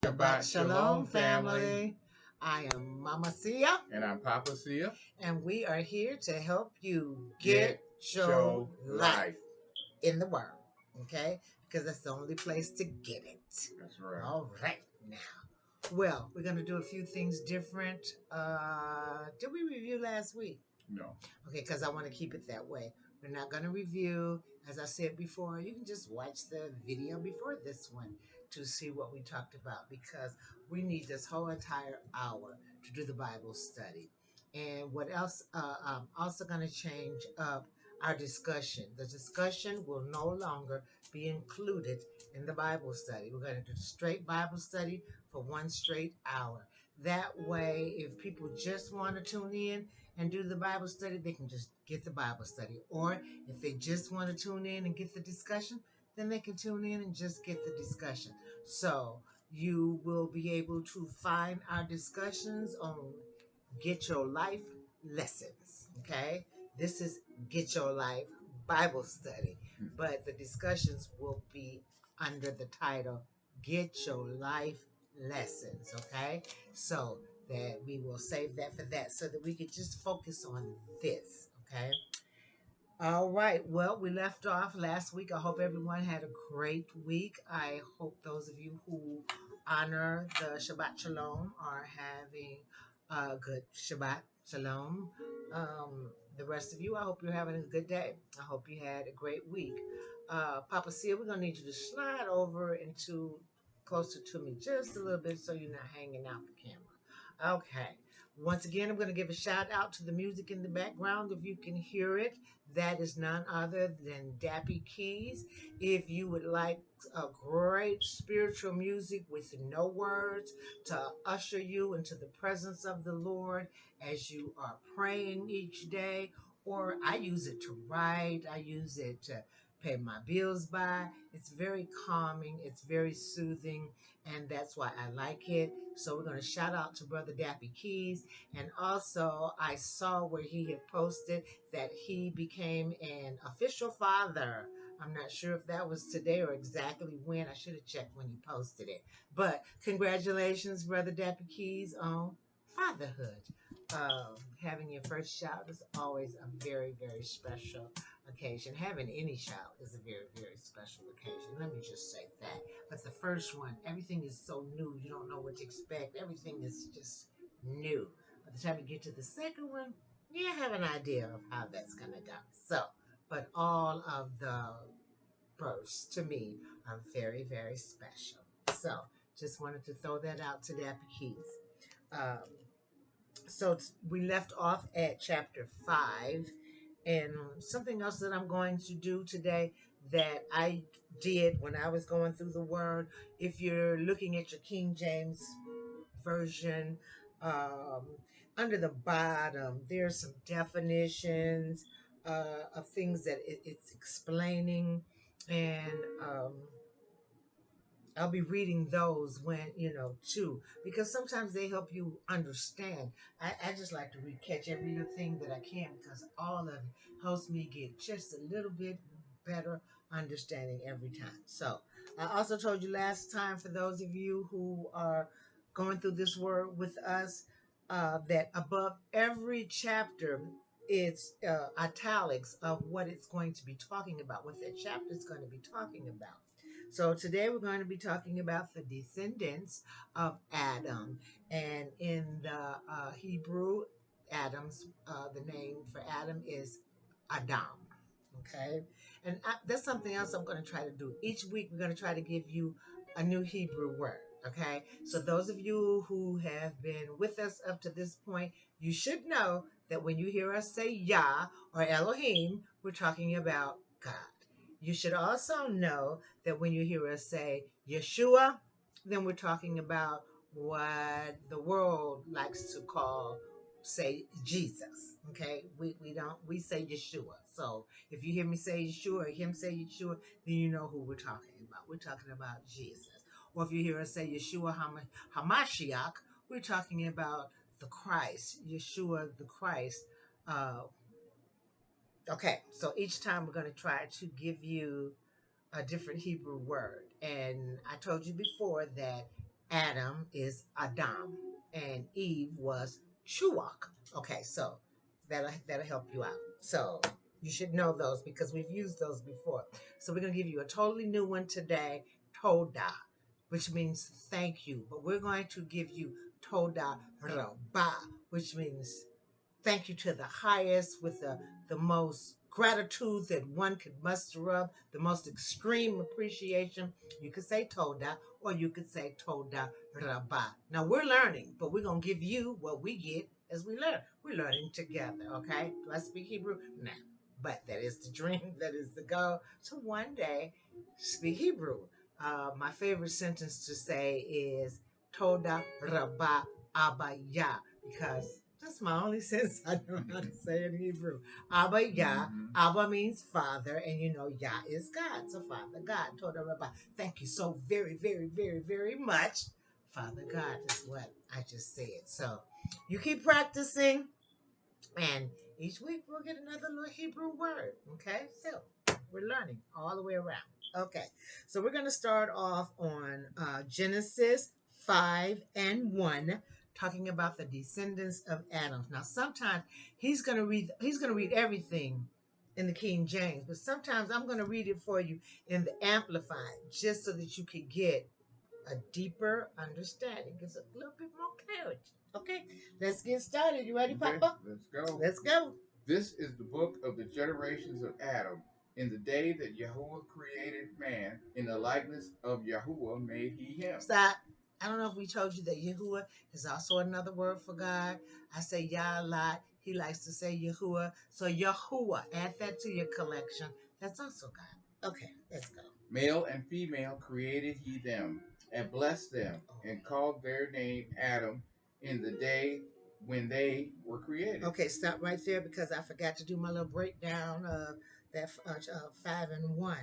Shabbat Shalom, family. I am Mama Sia. And I'm Papa Sia. And we are here to help you Get your life life. in the world. Okay? Because that's the only place to get it. That's right. All right, now. Well, we're going to do a few things different. Did we review last week? No. Okay, because I want to keep it that way. We're not going to review. As I said before, you can just watch the video before this one to see what we talked about, because we need this whole entire hour to do the Bible study. And what else? I'm also going to change up our discussion. The discussion will no longer be included in the Bible study. We're going to do straight Bible study for one straight hour. That way, if people just want to tune in and do the Bible study, they can just get the Bible study. Or if they just want to tune in and get the discussion, then they can tune in and just get the discussion. So you will be able to find our discussions on Get Your Life lessons. Okay? This is Get Your Life Bible study, but the discussions will be under the title Get Your Life lessons. Okay? So that we will save that for that so that we could just focus on this. Okay? All right. Well, we left off last week. I hope everyone had a great week. I hope those of you who honor the Shabbat Shalom are having a good Shabbat Shalom. The rest of you, I hope you're having a good day. I hope you had a great week. Papa Sia, we're going to need you to slide over into closer to me just a little bit so you're not hanging out the camera. Okay. Once again, I'm going to give a shout out to the music in the background if you can hear it. That is none other than Dappy Keys. If you would like a great spiritual music with no words to usher you into the presence of the Lord as you are praying each day, or I use it to write, I use it to pay my bills by. It's very calming, it's very soothing, and that's why I like it. So we're going to shout out to Brother Dappy Keys. And also, I saw where he had posted that he became an official father. I'm not sure if that was today or exactly when. I should have checked when he posted it. But congratulations, Brother Dappy Keys, on fatherhood. Having your first child is always a very, very special occasion. Having any child is a very, very special occasion. Let me just say that. But the first one, everything is so new. You don't know what to expect. Everything is just new. By the time you get to the second one, you have an idea of how that's going to go. So, but all of the births to me are very, very special. So, just wanted to throw that out to Dappy Keys. Um, so we left off at chapter 5, and something else that I'm going to do today that I did when I was going through the word. If you're looking at your King James version, um, under the bottom there's some definitions of things that it's explaining, and I'll be reading those when, too, because sometimes they help you understand. I just like to catch every little thing that I can, because all of it helps me get just a little bit better understanding every time. So I also told you last time, for those of you who are going through this word with us, that above every chapter, it's italics of what it's going to be talking about, what that chapter is going to be talking about. So today we're going to be talking about the descendants of Adam. And in the Hebrew, the name for Adam is Adam. Okay. And that's something else I'm going to try to do. Each week we're going to try to give you a new Hebrew word. Okay. So those of you who have been with us up to this point, you should know that when you hear us say Yah or Elohim, we're talking about God. You should also know that when you hear us say Yeshua, then we're talking about what the world likes to say Jesus. Okay, we say Yeshua. So if you hear me say Yeshua or him say Yeshua, then you know who we're talking about. We're talking about Jesus. Or if you hear us say Yeshua Hamashiach, we're talking about the Christ, Yeshua the Christ. Okay, so each time we're going to try to give you a different Hebrew word. And I told you before that Adam is Adam, and Eve was Shuach. Okay, so that'll help you out. So you should know those because we've used those before. So we're gonna give you a totally new one today, Toda, which means thank you. But we're going to give you Toda Rabba, which means thank you to the highest with the most gratitude that one could muster up, the most extreme appreciation. You could say Toda or you could say Toda Rabba. Now we're learning, but we're going to give you what we get as we learn. We're learning together, okay? Do I speak Hebrew? No. But that is the dream, that is the goal. So one day, speak Hebrew. My favorite sentence to say is Toda Rabba Abba Yah, because that's my only sense I know how to say in Hebrew. Abba Yah. Abba means father, and you know Yah is God. So Father God, Toda Rabba. Thank you so very, very, very, very much. Father God is what I just said. So you keep practicing, and each week we'll get another little Hebrew word. Okay, so we're learning all the way around. Okay, so we're going to start off on Genesis 5 and 1, talking about the descendants of Adam. Now, sometimes he's going to read everything in the King James, but sometimes I'm going to read it for you in the Amplified, just so that you could get a deeper understanding. Gives a little bit more clarity. Okay, let's get started. You ready, Papa? Let's go. Let's go. This is the book of the generations of Adam. In the day that Yahuwah created man, in the likeness of Yahuwah made he him. Stop. I don't know if we told you that Yahuwah is also another word for God. I say Yah a lot. He likes to say Yahuwah. So Yahuwah, add that to your collection. That's also God. Okay, let's go. Male and female created he them, and blessed them, and called their name Adam in the day when they were created. Okay, stop right there because I forgot to do my little breakdown of that 5 and 1.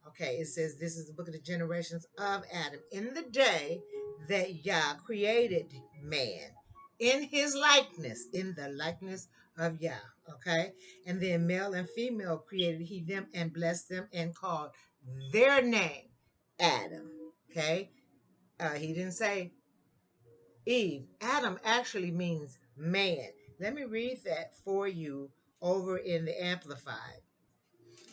Okay, it says this is the book of the generations of Adam. In the day that Yah created man in his likeness, in the likeness of Yah. Okay, and then male and female created he them and blessed them and called their name Adam. Okay, he didn't say Eve. Adam actually means man. Let me read that for you over in the Amplified.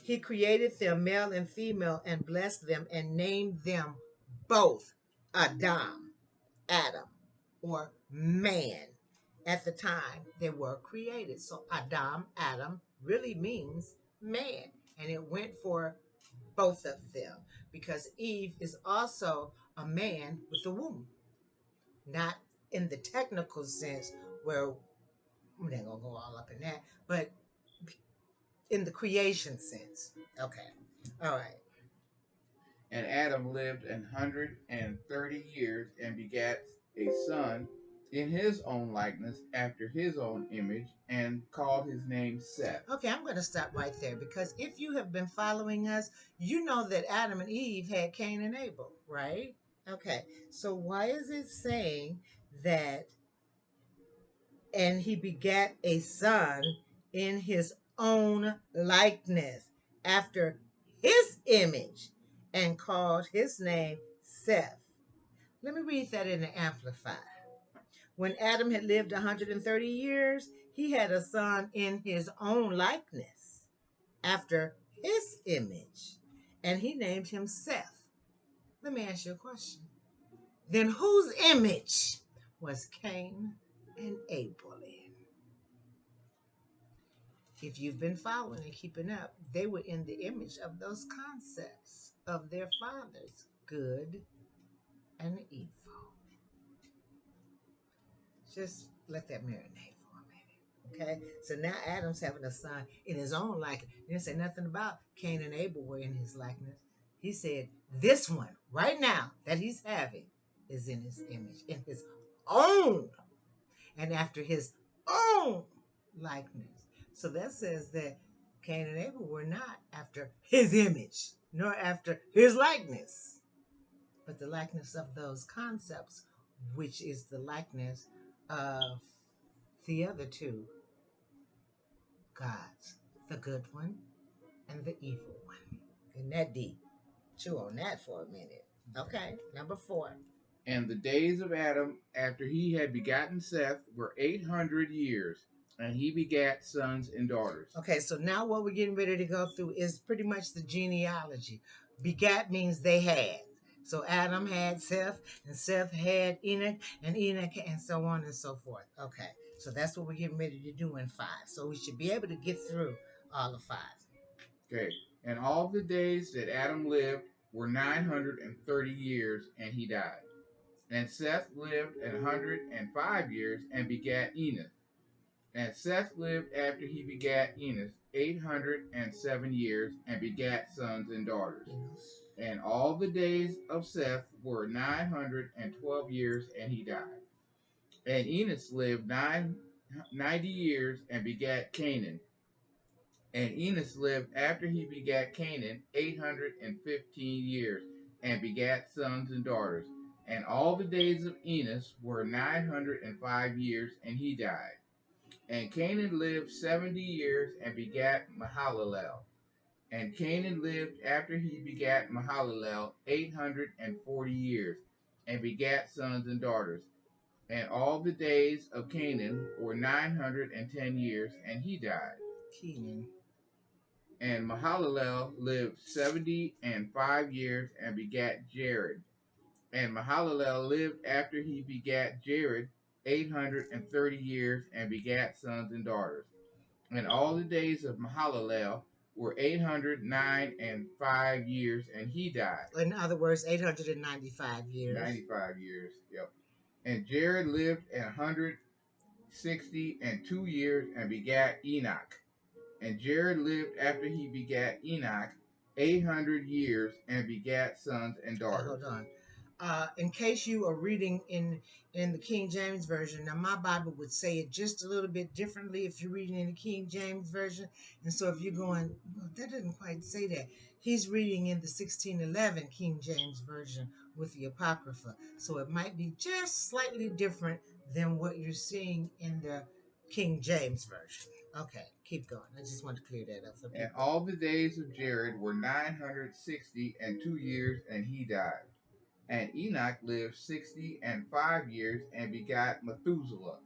He created them male and female and blessed them and named them both Adam, or man at the time they were created. So Adam really means man. And it went for both of them because Eve is also a man with a womb, not in the technical sense where we're not gonna go all up in that, but in the creation sense. Okay. All right. And Adam lived 130 years and begat a son in his own likeness, after his own image, and called his name Seth. Okay, I'm going to stop right there because if you have been following us, you know that Adam and Eve had Cain and Abel, right? Okay, so why is it saying that and he begat a son in his own likeness after his image and called his name Seth? Let me read that in the Amplified. When Adam had lived 130 years, he had a son in his own likeness after his image, and he named him Seth. Let me ask you a question. Then whose image was Cain and Abel in? If you've been following and keeping up, they were in the image of those concepts of their fathers, good and evil. Just let that marinate for a minute. Okay? So now Adam's having a son in his own likeness. He didn't say nothing about Cain and Abel were in his likeness. He said, this one right now that he's having is in his image, in his own, and after his own likeness. So that says that Cain and Abel were not after his image, nor after his likeness, but the likeness of those concepts, which is the likeness of the other two gods, the good one and the evil one. Isn't that deep? Chew on that for a minute. Okay, number 4. And the days of Adam after he had begotten Seth were 800 years, and he begat sons and daughters. Okay, so now what we're getting ready to go through is pretty much the genealogy. Begat means they had. So Adam had Seth, and Seth had Enoch, and Enoch, and so on and so forth. Okay, so that's what we're getting ready to do in 5. So we should be able to get through all of 5. Okay, and all the days that Adam lived were 930 years, and he died. And Seth lived 105 years and begat Enoch. And Seth lived after he begat Enos 807 years and begat sons and daughters. And all the days of Seth were 912 years, and he died. And Enos lived 90 years and begat Canaan. And Enos lived after he begat Canaan 815 years and begat sons and daughters. And all the days of Enos were 905 years, and he died. And Canaan lived 70 years and begat Mahalalel. And Canaan lived after he begat Mahalalel 840 years and begat sons and daughters. And all the days of Canaan were 910 years, and he died. Kenan. And Mahalalel lived 75 years and begat Jared. And Mahalalel lived after he begat Jared 830 years and begat sons and daughters. And all the days of Mahalalel were 809 and 5 years, and he died. In other words, 895 years. 95 years, yep. And Jared lived 162 years and begat Enoch. And Jared lived after he begat Enoch 800 years and begat sons and daughters. Hold on. In case you are reading in the King James Version, now my Bible would say it just a little bit differently if you're reading in the King James Version. And so if you're going, well, that doesn't quite say that. He's reading in the 1611 King James Version with the Apocrypha. So it might be just slightly different than what you're seeing in the King James Version. Okay, keep going. I just want to clear that up for people. And all the days of Jared were 962 years, and he died. And Enoch lived 65 years and begat Methuselah.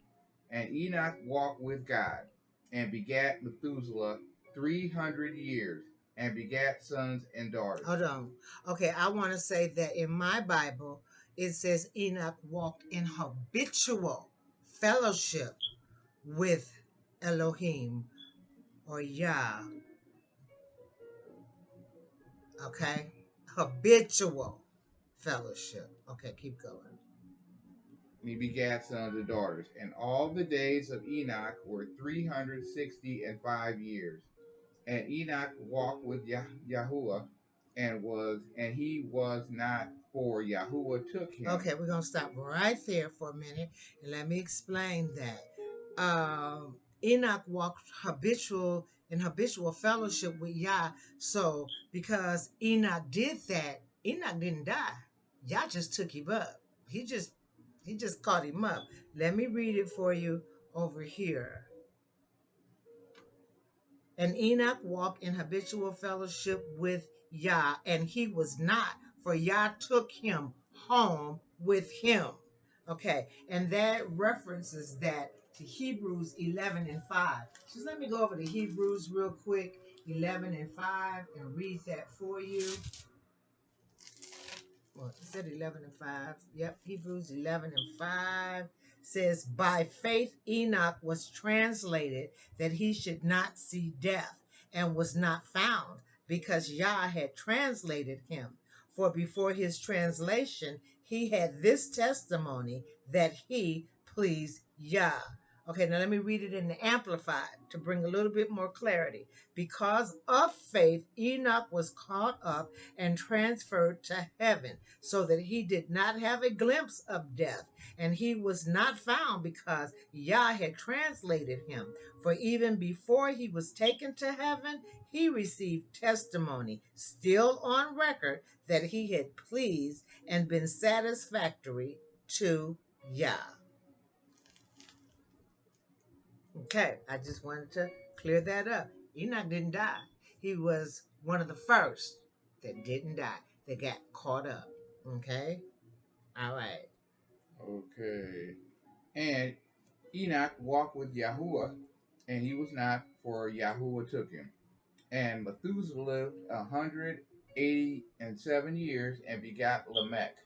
And Enoch walked with God and begat Methuselah 300 years and begat sons and daughters. Hold on. Okay, I want to say that in my Bible, it says Enoch walked in habitual fellowship with Elohim or Yah. Okay? Habitual fellowship. Okay, keep going. And he begat sons and daughters. And all the days of Enoch were 365 years. And Enoch walked with Yahuwah, and he was not, for Yahuwah took him. Okay, we're gonna stop right there for a minute and let me explain that. Enoch walked in habitual fellowship with Yah. So because Enoch did that, Enoch didn't die. Yah just took him up. He just caught him up. Let me read it for you over here. And Enoch walked in habitual fellowship with Yah, and he was not, for Yah took him home with him. Okay, and that references that to Hebrews 11 and 5. Just let me go over to Hebrews real quick, 11 and 5, and read that for you. Well, it said 11 and 5. Yep, Hebrews 11 and 5 says, by faith Enoch was translated that he should not see death, and was not found, because Yah had translated him. For before his translation, he had this testimony that he pleased Yah. Okay, now let me read it in the Amplified to bring a little bit more clarity. Because of faith, Enoch was caught up and transferred to heaven, so that he did not have a glimpse of death, and he was not found, because Yah had translated him. For even before he was taken to heaven, he received testimony, still on record, that he had pleased and been satisfactory to Yah. Okay, I just wanted to clear that up. Enoch didn't die. He was one of the first that didn't die, that got caught up. Okay? All right. Okay. And Enoch walked with Yahuwah, and he was not, for Yahuwah took him. And Methuselah lived 187 years and begat Lamech.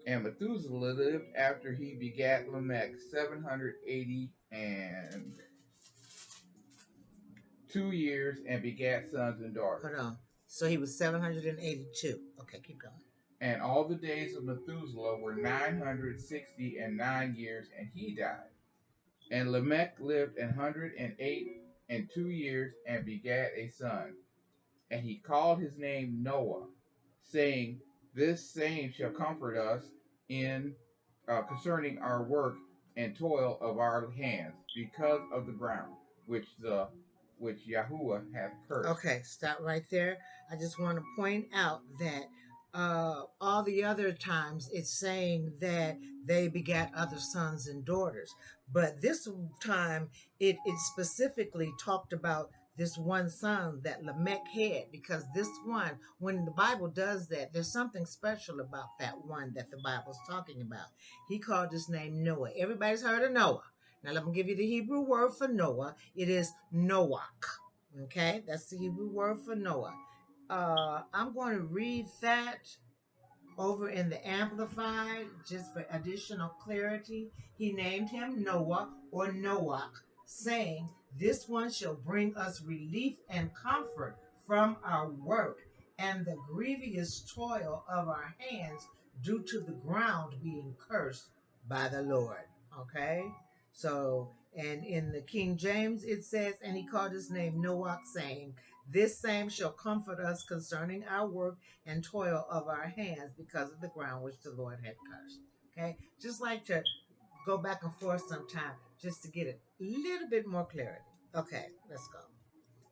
And Methuselah lived after he begat Lamech 782 years and begat sons and daughters. Hold on. So he was 782. Okay, keep going. And all the days of Methuselah were 969 years, and he died. And Lamech lived 108 and 2 years and begat a son. And he called his name Noah, saying, "This same shall comfort us in concerning our work and toil of our hands, because of the ground which Yahuwah hath cursed." Okay, stop right there. I just want to point out that all the other times it's saying that they begat other sons and daughters. But this time it specifically talked about this one son that Lamech had, because this one, when the Bible does that, there's something special about that one that the Bible's talking about. He called his name Noah. Everybody's heard of Noah. Now let me give you the Hebrew word for Noah. It is Noach. Okay, that's the Hebrew word for Noah. I'm going to read that over in the Amplified just for additional clarity. He named him Noah or Noach, saying, "This one shall bring us relief and comfort from our work and the grievous toil of our hands due to the ground being cursed by the Lord." Okay, so, and in the King James it says, "And he called his name Noach, saying, This same shall comfort us concerning our work and toil of our hands because of the ground which the Lord had cursed." Okay, just like to go back and forth sometime just to get a little bit more clarity. Okay, let's go.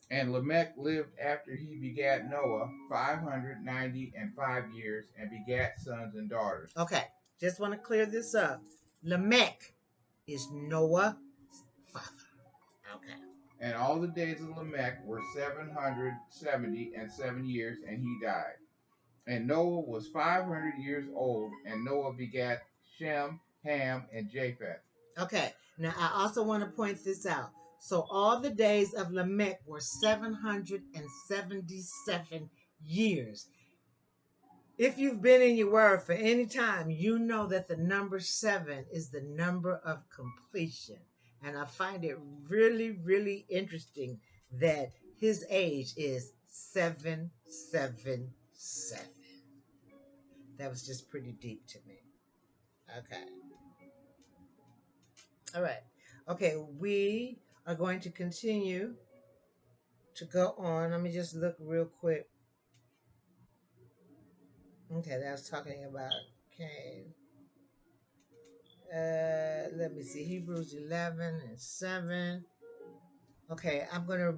And Lamech lived after he begat Noah 595 years and begat sons and daughters. Okay, just want to clear this up. Lamech is Noah's father. Okay. And all the days of Lamech were 777 years, and he died. And Noah was 500 years old, and Noah begat Shem, Ham, and Japheth. Okay, now I also want to point this out. So all the days of Lamech were 777 years. If you've been in your word for any time, you know that the number 7 is the number of completion. And I find it really, really interesting that his age is 777. That was just pretty deep to me. Okay. All right. Okay, we are going to continue to go on. Let me just look real quick. Okay, that was talking about Cain. Let me see. Hebrews 11 and 7. Okay, I'm going to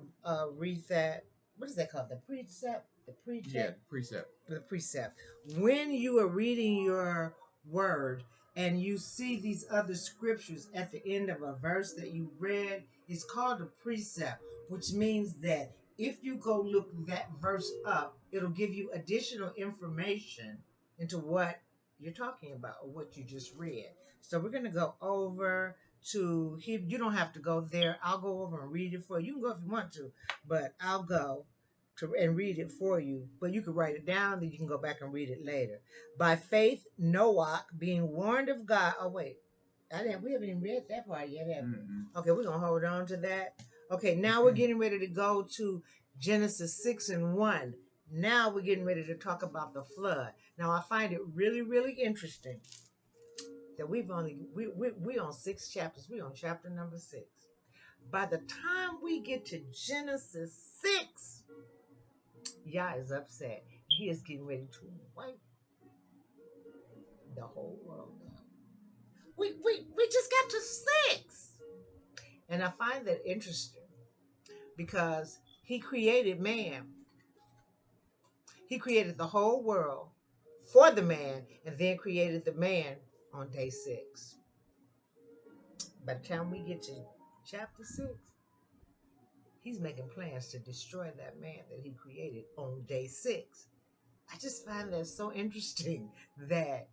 read that. What is that called? The precept? The pretext? Yeah, precept. The precept. When you are reading your word and you see these other scriptures at the end of a verse that you read, it's called a precept, which means that if you go look that verse up, it'll give you additional information into what you're talking about or what you just read. So we're going to go over to here. You don't have to go there. I'll go over and read it for you. You can go if you want to, but I'll go to and read it for you. But you can write it down, then you can go back and read it later. By faith, Noach, being warned of God. Oh wait, we haven't even read that part yet, have we? Okay, we're gonna hold on to that. Okay, now we're getting ready to go to Genesis 6 and 1. Now we're getting ready to talk about the flood. Now I find it really, really interesting that we on 6 chapters. We on chapter number 6. By the time we get to Genesis 6, Yah is upset. He is getting ready to wipe the whole world out. We just got to 6. And I find that interesting because he created man. He created the whole world for the man and then created the man on day 6. By the time we get to chapter 6, he's making plans to destroy that man that he created on day 6. I just find that so interesting that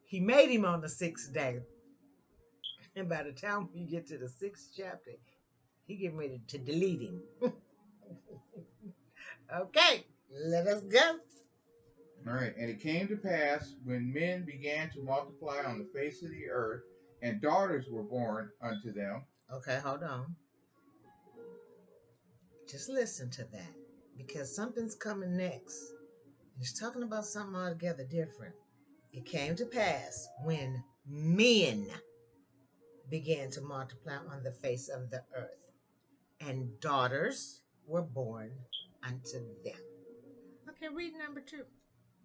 He made him on the sixth day. And by the time we get to the sixth chapter, he getting ready to delete him. Okay, let us go. All right. And it came to pass when men began to multiply on the face of the earth, and daughters were born unto them. Okay, hold on. Just listen to that because something's coming next. He's talking about something altogether different. It came to pass when men began to multiply on the face of the earth, and daughters were born unto them. Okay, read number 2.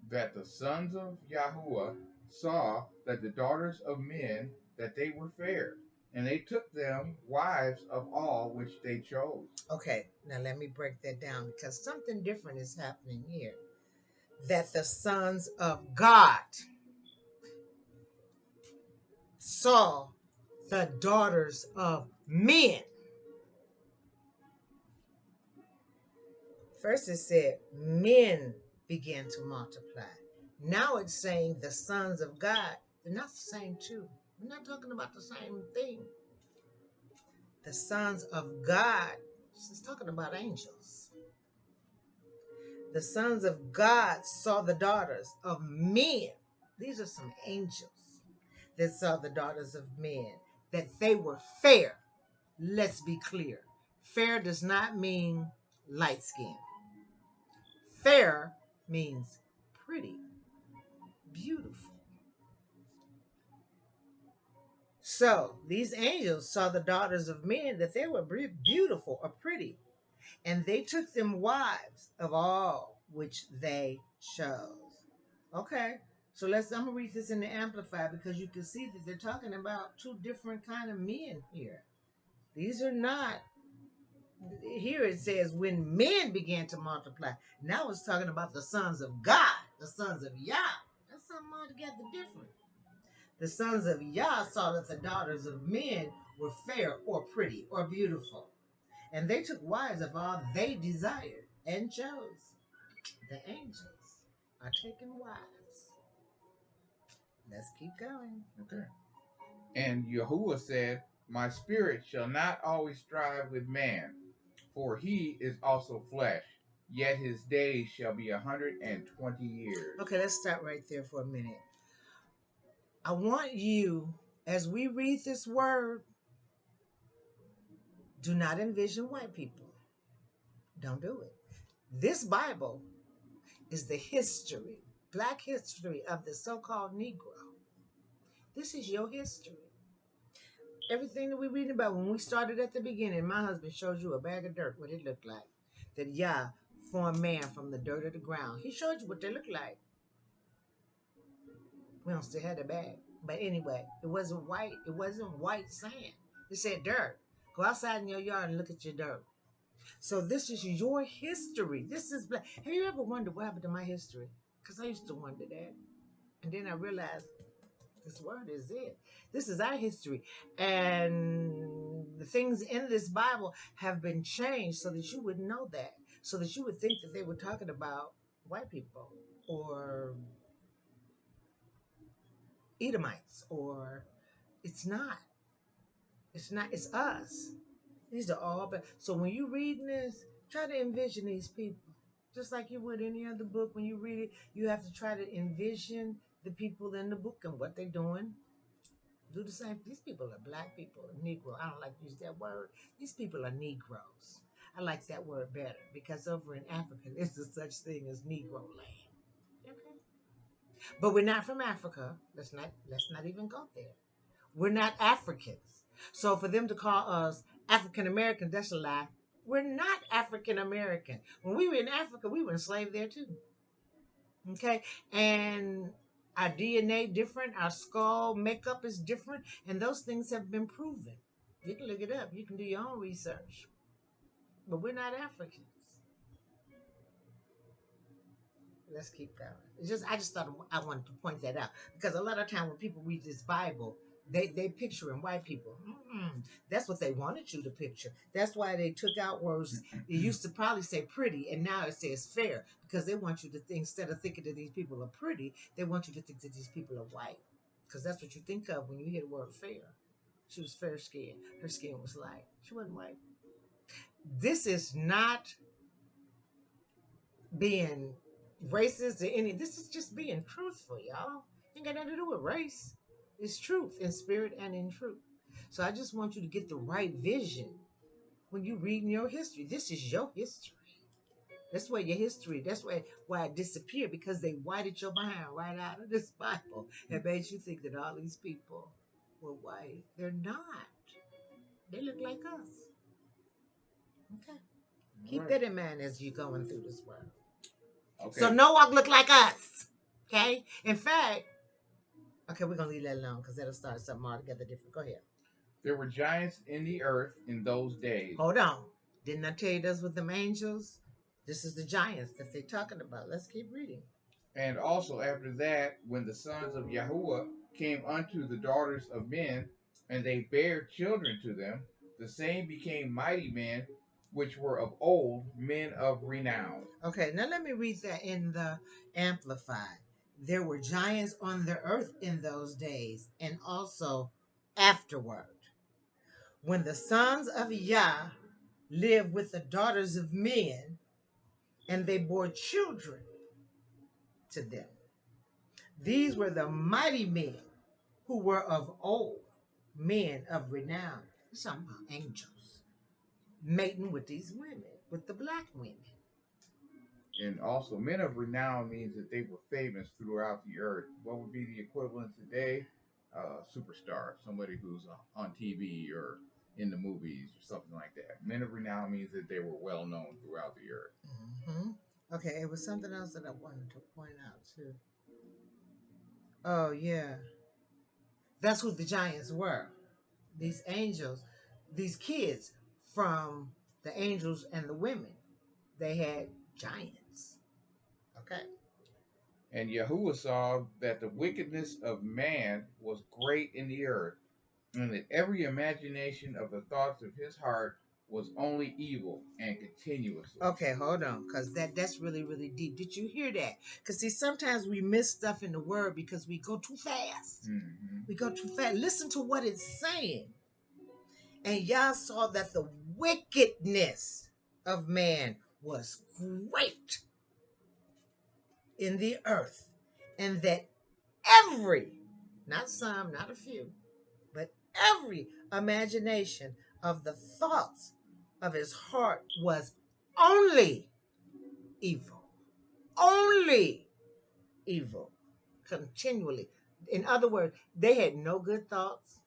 That the sons of Yahuwah saw that the daughters of men that they were fair, and they took them wives of all which they chose. Okay, now let me break that down because something different is happening here. That the sons of God saw the daughters of men. First it said men began to multiply. Now it's saying the sons of God. They're not the same two. We're not talking about the same thing. The sons of God. This is talking about angels. The sons of God saw the daughters of men. These are some angels that saw the daughters of men, that they were fair. Let's be clear. Fair does not mean light skin. Fair means pretty, beautiful. So these angels saw the daughters of men that they were beautiful or pretty, and they took them wives of all which they chose. Okay, so I'm gonna read this in the Amplified because you can see that they're talking about two different kind of men here. These are not. Here it says when men began to multiply. Now it's talking about the sons of God, the sons of Yah. That's something altogether different. The sons of Yah saw that the daughters of men were fair or pretty or beautiful, and they took wives of all they desired and chose. The angels are taking wives. Let's keep going. Okay. And Yahuwah said, my spirit shall not always strive with man, for he is also flesh, yet his days shall be 120 years. Okay, let's stop right there for a minute. I want you, as we read this word, do not envision white people. Don't do it. This Bible is the history, black history of the so-called Negro. This is your history. Everything that we read about when we started at the beginning, my husband showed you a bag of dirt, what it looked like. That Yah formed man from the dirt of the ground. He showed you what they look like. We don't still have the bag. But anyway, it wasn't white. It wasn't white sand. It said dirt. Go outside in your yard and look at your dirt. So this is your history. This is black. Have you ever wondered what happened to my history? Because I used to wonder that. And then I realized this word is it. This is our history. And the things in this Bible have been changed so that you would know that. So that you would think that they were talking about white people or Edomites or it's not. It's not. It's us. These are all bad. So when you reading this, try to envision these people. Just like you would any other book. When you read it, you have to try to envision the people in the book and what they're doing. Do the same. These people are black people, Negro. I don't like to use that word. These people are Negroes. I like that word better because over in Africa, there's a such thing as Negro land. Okay. But we're not from Africa. Let's not even go there. We're not Africans. So for them to call us African Americans, that's a lie. We're not African American. When we were in Africa, we were enslaved there too. Okay? And our DNA different, our skull makeup is different, and those things have been proven. You can look it up. You can do your own research. But we're not Africans. Let's keep going. I just thought I wanted to point that out because a lot of time when people read this Bible, they picturing white people. That's what they wanted you to picture. That's why they took out words. It used to probably say pretty, and now it says fair because they want you to think instead of thinking that these people are pretty, they want you to think that these people are white. because that's what you think of when you hear the word fair. She was fair skinned. Her skin was light. She wasn't white. This is not being racist or any. This is just being truthful, y'all. Ain't got nothing to do with race. It's truth in spirit and in truth. So I just want you to get the right vision when you reading your history. This is your history. That's where your history. That's why it disappeared, because they whited your behind right out of this Bible and made you think that all these people were white. They're not. They look like us. Okay. All Keep right. that in mind as you're going through this world. So Okay. no one look like us. Okay. In fact, okay, we're gonna leave that alone because that'll start something altogether different. Go ahead. There were giants in the earth in those days. Hold on. Didn't I tell you this with them angels? This is the giants that they're talking about. Let's keep reading. And also after that, when the sons of Yahuwah came unto the daughters of men, and they bare children to them, the same became mighty men, which were of old, men of renown. Okay, now let me read that in the Amplified. There were giants on the earth in those days, and also afterward, when the sons of Yah lived with the daughters of men, and they bore children to them. These were the mighty men who were of old, men of renown. Some angels mating with these women, with the black women. And also, men of renown means that they were famous throughout the earth. What would be the equivalent today? Superstar, somebody who's on TV or in the movies or something like that. Men of renown means that they were well known throughout the earth. Mm-hmm. Okay, it was something else that I wanted to point out too. Oh yeah, that's who the giants were. These angels, these kids from the angels and the women. They had giants. Okay. And Yahuwah saw that the wickedness of man was great in the earth, and that every imagination of the thoughts of his heart was only evil and continuously. Okay, hold on, because that's really, really deep. Did you hear that? Because see, sometimes we miss stuff in the word because we go too fast. Mm-hmm. We go too fast. Listen to what it's saying. And Yah saw that the wickedness of man was great in the earth, and that every, not some, not a few, but every imagination of the thoughts of his heart was only evil. Only evil. Continually. In other words, they had no good thoughts.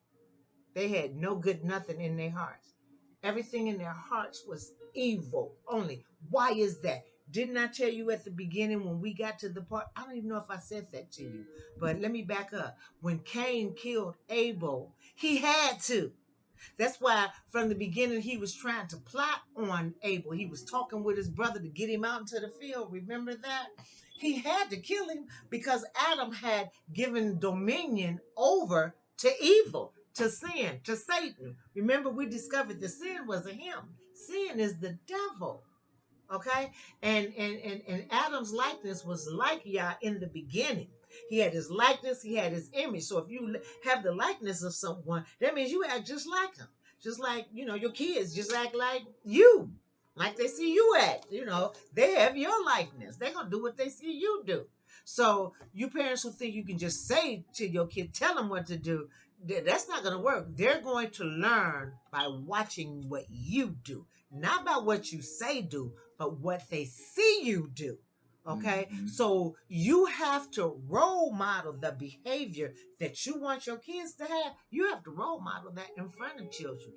They had no good nothing in their hearts. Everything in their hearts was evil only. Why is that? Didn't I tell you at the beginning when we got to the part? I don't even know if I said that to you, but let me back up. When Cain killed Abel, he had to. That's why from the beginning he was trying to plot on Abel. He was talking with his brother to get him out into the field. Remember that? He had to kill him because Adam had given dominion over to evil, to sin, to Satan. Remember, we discovered the sin wasn't him. Sin is the devil. Okay, and Adam's likeness was like Yah in the beginning. He had his likeness, he had his image. So if you have the likeness of someone, that means you act just like him. Just like, your kids just act like you, like they see you act. They have your likeness. They're gonna do what they see you do. So you parents who think you can just say to your kid, tell them what to do, that's not gonna work. They're going to learn by watching what you do, not by what you say do, but what they see you do. Okay, Mm-hmm. so you have to role model the behavior that you want your kids to have. You have to role model that in front of children.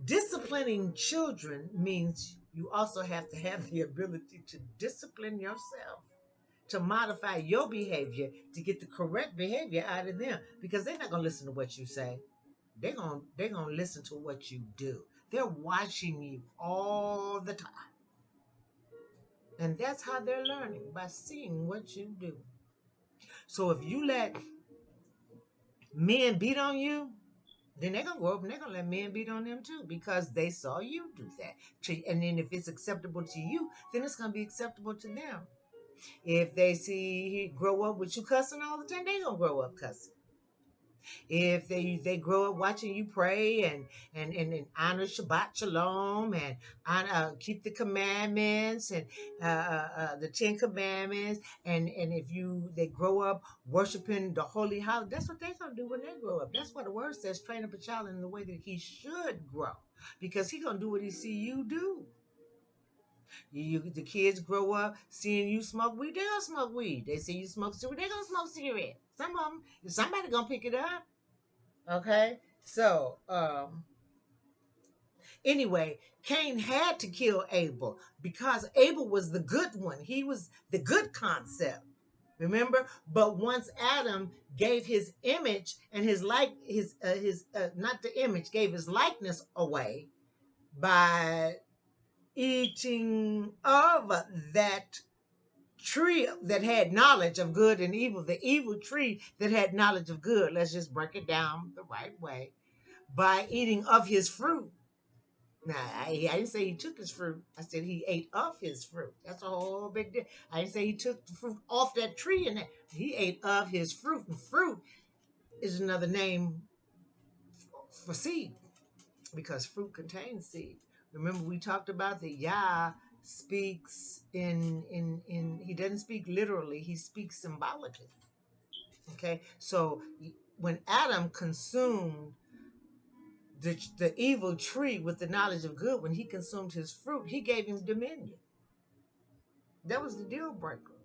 Disciplining children means you also have to have the ability to discipline yourself, to modify your behavior to get the correct behavior out of them, because they're not going to listen to what you say. They're going to listen to what you do. They're watching you all the time. And that's how they're learning, by seeing what you do. So if you let men beat on you, then they're going to grow up and they're going to let men beat on them too, because they saw you do that. And then if it's acceptable to you, then it's going to be acceptable to them. If they see he grow up with you cussing all the time, they going to grow up cussing. If they grow up watching you pray and honor Shabbat Shalom and keep the commandments and the 10 Commandments, and if they grow up worshiping the holy house, that's what they're gonna do when they grow up. That's what the word says: train up a child in the way that he should grow, because he's gonna do what he see you do. The kids grow up seeing you smoke weed, they gonna smoke weed. They see you smoke cigarette, they gonna smoke cigarette. Some of them, somebody gonna pick it up. Okay, so anyway, Cain had to kill Abel because Abel was the good one. He was the good concept. Remember, but once Adam gave his image and his not the image, gave his likeness away by eating of that tree that had knowledge of good and evil, the evil tree that had knowledge of good. Let's just break it down the right way. By eating of his fruit. Now, I didn't say he took his fruit. I said he ate of his fruit. That's a whole big deal. I didn't say he took the fruit off that tree and that. He ate of his fruit. And fruit is another name for seed, because fruit contains seed. Remember, we talked about that Yah speaks in he doesn't speak literally, he speaks symbolically. Okay, so when Adam consumed the evil tree with the knowledge of good, when he consumed his fruit, he gave him dominion. That was the deal breaker.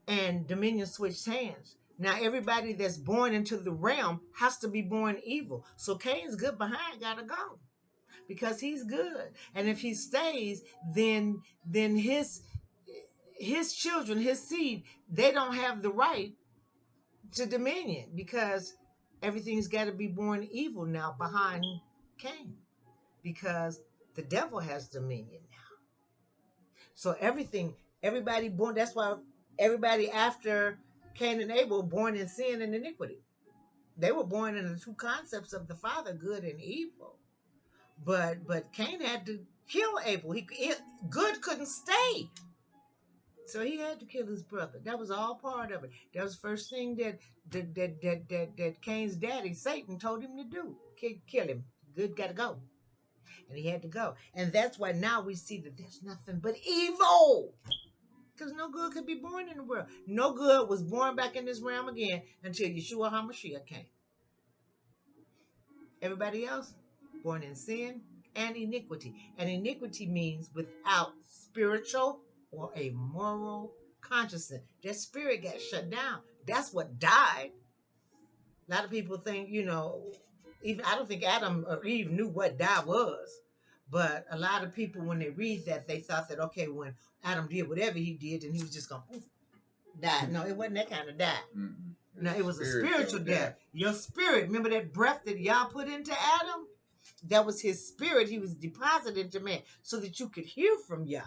And dominion switched hands. Now everybody that's born into the realm has to be born evil. So Cain's good behind gotta go, because he's good. And if he stays, then his children, his seed, they don't have the right to dominion, because everything's got to be born evil now behind Cain, because the devil has dominion now. So everybody born, that's why everybody after Cain and Abel born in sin and iniquity. They were born in the two concepts of the Father, good and evil. But Cain had to kill Abel. Good couldn't stay. So he had to kill his brother. That was all part of it. That was the first thing that Cain's daddy, Satan, told him to do. Kill him. Good got to go. And he had to go. And that's why now we see that there's nothing but evil. Because no good could be born in the world. No good was born back in this realm again until Yeshua HaMashiach came. Everybody else, born in sin and iniquity. And iniquity means without spiritual or a moral consciousness. Their spirit got shut down. That's what died. A lot of people think, even I don't think Adam or Eve knew what die was. But a lot of people, when they read that, they thought that, okay, when Adam did whatever he did, and he was just going to die. No, it wasn't that kind of die. Mm-hmm. No, it was a spiritual death. Your spirit, remember that breath that Yah put into Adam? That was his spirit. He was deposited into man so that you could hear from Yah.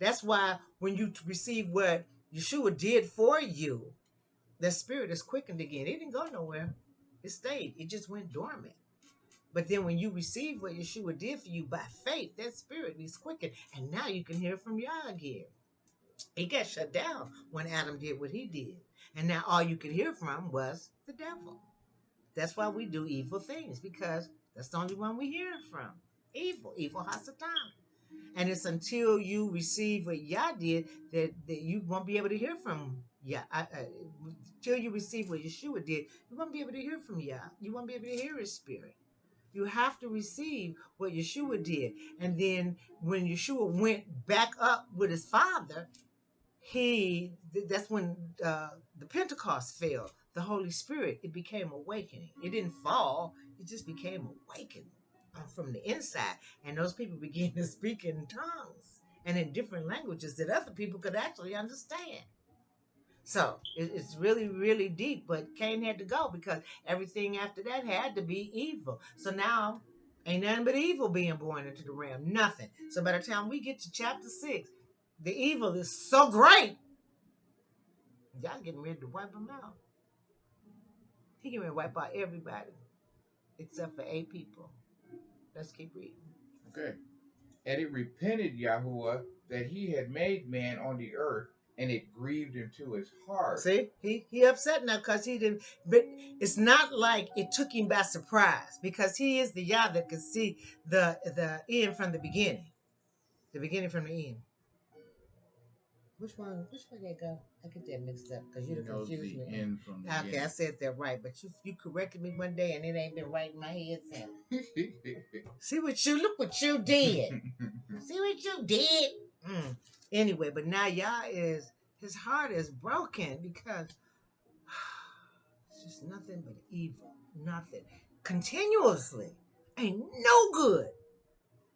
That's why when you receive what Yeshua did for you, that spirit is quickened again. It didn't go nowhere. It stayed. It just went dormant. But then when you receive what Yeshua did for you by faith, that spirit is quickened. And now you can hear from Yah again. He got shut down when Adam did what he did. And now all you could hear from was the devil. That's why we do evil things, because that's the only one we hear from. Evil Hasatan. And it's until you receive what Yah did that you won't be able to hear from Yah. Until you receive what Yeshua did, you won't be able to hear from Yah. You won't be able to hear his spirit. You have to receive what Yeshua did. And then when Yeshua went back up with his Father, that's when the Pentecost fell. The Holy Spirit, it became awakening. It didn't fall. It just became awakened from the inside. And those people began to speak in tongues and in different languages that other people could actually understand. So it's really, really deep. But Cain had to go because everything after that had to be evil. So now ain't nothing but evil being born into the realm. Nothing. So by the time we get to chapter 6, the evil is so great. Y'all getting ready to wipe them out. He getting ready to wipe out everybody except for 8 people. Let's keep reading. Okay. And it repented Yahuwah that he had made man on the earth, and it grieved him to his heart. See, he upset now because he didn't. But it's not like it took him by surprise because he is the Yah that can see the end from the beginning from the end. Which one? Which way they go? I get that mixed up because you He done knows confused the me. end from the Okay, I beginning. said that right, but you corrected me one day and it ain't been right in my head since. See what you look what you did. See what you did. Anyway, but now Yah is his heart is broken because it's just nothing but evil, nothing continuously, ain't no good,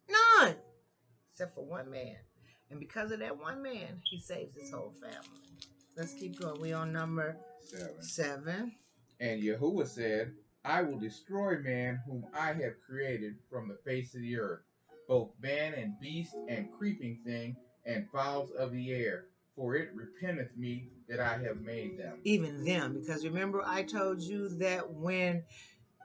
none except for one man, and because of that one man, he saves his whole family. Let's keep going. We on number 7. And Yahuwah said, I will destroy man whom I have created from the face of the earth, both man and beast and creeping thing and fowls of the air, for it repenteth me that I have made them. Even them, because remember I told you that when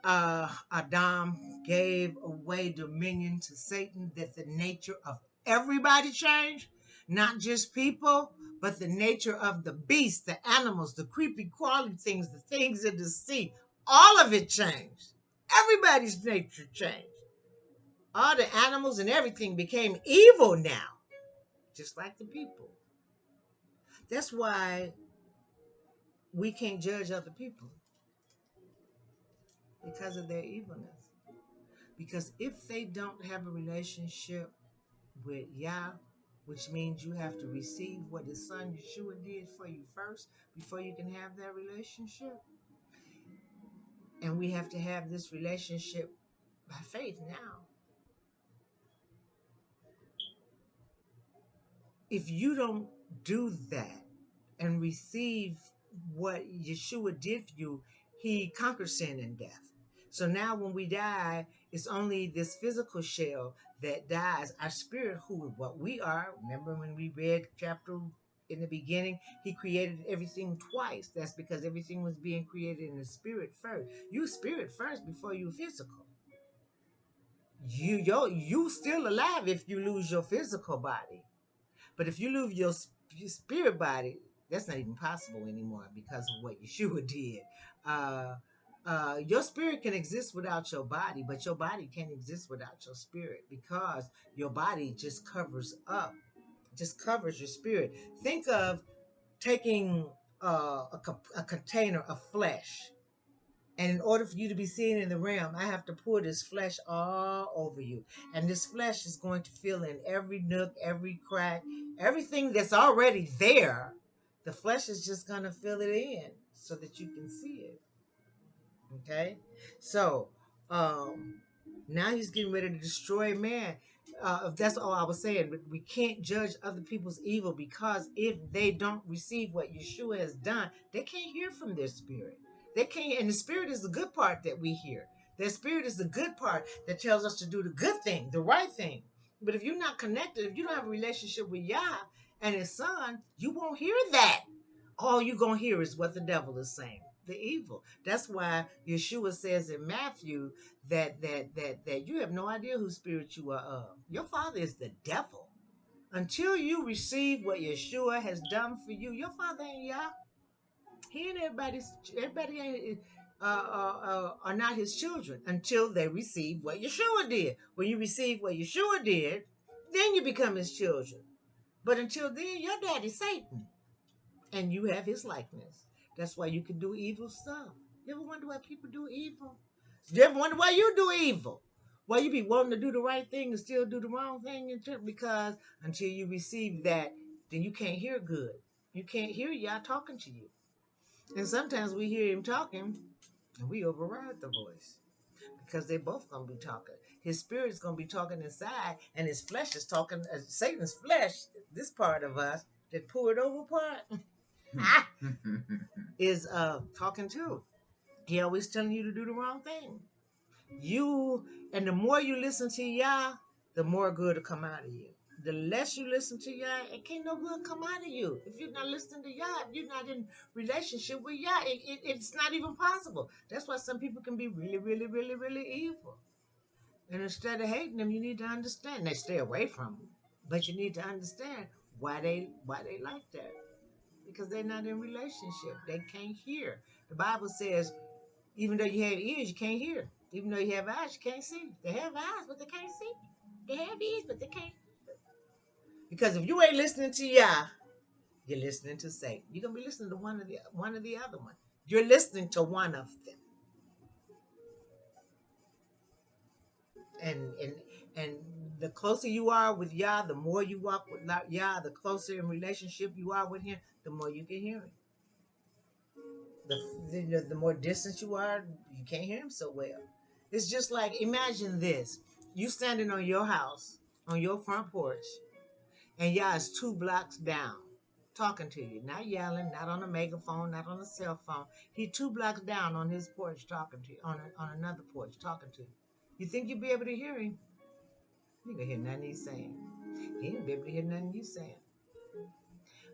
Adam gave away dominion to Satan, that the nature of everybody changed, not just people, but the nature of the beasts, the animals, the creepy crawly things, the things in the sea, all of it changed. Everybody's nature changed. All the animals and everything became evil now, just like the people. That's why we can't judge other people because of their evilness. Because if they don't have a relationship with Yah, which means you have to receive what his son Yeshua did for you first before you can have that relationship. And we have to have this relationship by faith now. If you don't do that and receive what Yeshua did for you, he conquered sin and death. So now when we die, it's only this physical shell that dies. Our spirit, who what we are, remember when we read chapter in the beginning, he created everything twice. That's because everything was being created in the spirit first. You spirit first before you physical. You still alive if you lose your physical body. But if you lose your spirit body, that's not even possible anymore because of what Yeshua did. Your spirit can exist without your body, but your body can't exist without your spirit because your body just covers your spirit. Think of taking a container of flesh. And in order for you to be seen in the realm, I have to pour this flesh all over you. And this flesh is going to fill in every nook, every crack, everything that's already there. The flesh is just going to fill it in so that you can see it. Okay? So, now he's getting ready to destroy man. That's all I was saying. But we can't judge other people's evil because if they don't receive what Yeshua has done, they can't hear from their spirit. They can't, and the spirit is the good part that we hear. Their spirit is the good part that tells us to do the good thing, the right thing. But if you're not connected, if you don't have a relationship with Yah and his son, you won't hear that. All you're going to hear is what the devil is saying, the evil. That's why Yeshua says in Matthew that you have no idea whose spirit you are of. Your father is the devil. Until you receive what Yeshua has done for you, your father ain't Yah. He and everybody ain't are not his children until they receive what Yeshua did. When you receive what Yeshua did, then you become his children. But until then, your daddy's Satan, and you have his likeness. That's why you can do evil stuff. You ever wonder why people do evil? You ever wonder why you do evil? Why you be wanting to do the right thing and still do the wrong thing? Because until you receive that, then you can't hear good. You can't hear Yah talking to you. And sometimes we hear him talking and we override the voice because they both going to be talking. His spirit is going to be talking inside and his flesh is talking. Satan's flesh, this part of us, that poured over part, is talking too. He always telling you to do the wrong thing. And the more you listen to Yah, the more good will come out of you. The less you listen to Yah, it can't no good come out of you. If you're not listening to Yah, if you're not in relationship with Yah, it's not even possible. That's why some people can be really, really, really, really evil. And instead of hating them, you need to understand. They stay away from them, but you need to understand why they like that. because they're not in relationship. They can't hear. The Bible says, even though you have ears, you can't hear. Even though you have eyes, you can't see. They have eyes, but they can't see. They have ears, but they can't. Because if you ain't listening to Yah, you're listening to Satan. You're gonna be listening to one or the other one. You're listening to one of them. And and the closer you are with Yah, the more you walk with Yah, the closer in relationship you are with Him, the more you can hear Him. The more distant you are, you can't hear Him so well. It's just like, imagine this: you standing on your house, on your front porch, and Yah is 2 blocks down, talking to you, not yelling, not on a megaphone, not on a cell phone. He 2 blocks down on his porch talking to you, on another porch talking to you. You think you'd be able to hear Him? You ain't gonna hear nothing He's saying. He ain't be able to hear nothing you saying.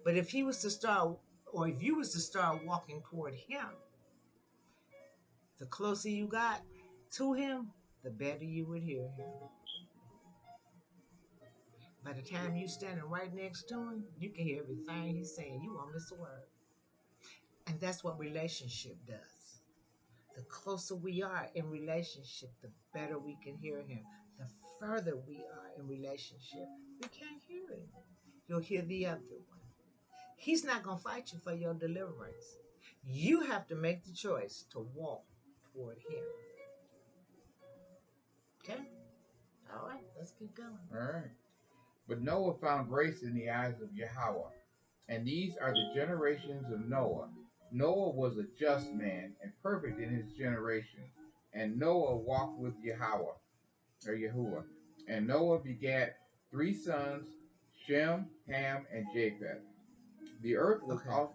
But if he was to start, or if you was to start walking toward Him, the closer you got to Him, the better you would hear Him. By the time you standing right next to Him, you can hear everything He's saying. You won't miss a word. And that's what relationship does. The closer we are in relationship, the better we can hear Him. The further we are in relationship, we can't hear Him. You'll hear the other one. He's not going to fight you for your deliverance. You have to make the choice to walk toward Him. Okay? All right, let's keep going. All right. But Noah found grace in the eyes of Yahweh. And these are the generations of Noah. Noah was a just man and perfect in his generation. And Noah walked with Yahweh, or Yahuwah. And Noah begat 3 sons, Shem, Ham, and Japheth. The earth was off.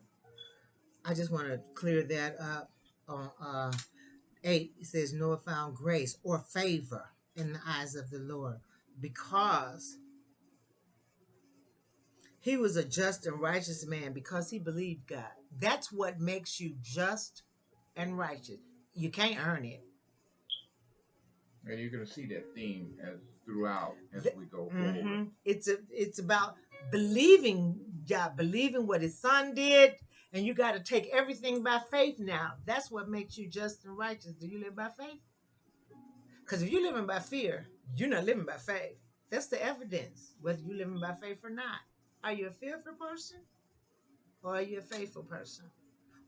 I just want to clear that up. On 8, it says Noah found grace or favor in the eyes of the Lord because he was a just and righteous man, because he believed God. That's what makes you just and righteous. You can't earn it. And you're going to see that theme throughout as we go forward. It's about believing God, believing what His Son did, and you got to take everything by faith now. That's what makes you just and righteous. Do you live by faith? Because if you're living by fear, you're not living by faith. That's the evidence, whether you're living by faith or not. Are you a fearful person or are you a faithful person?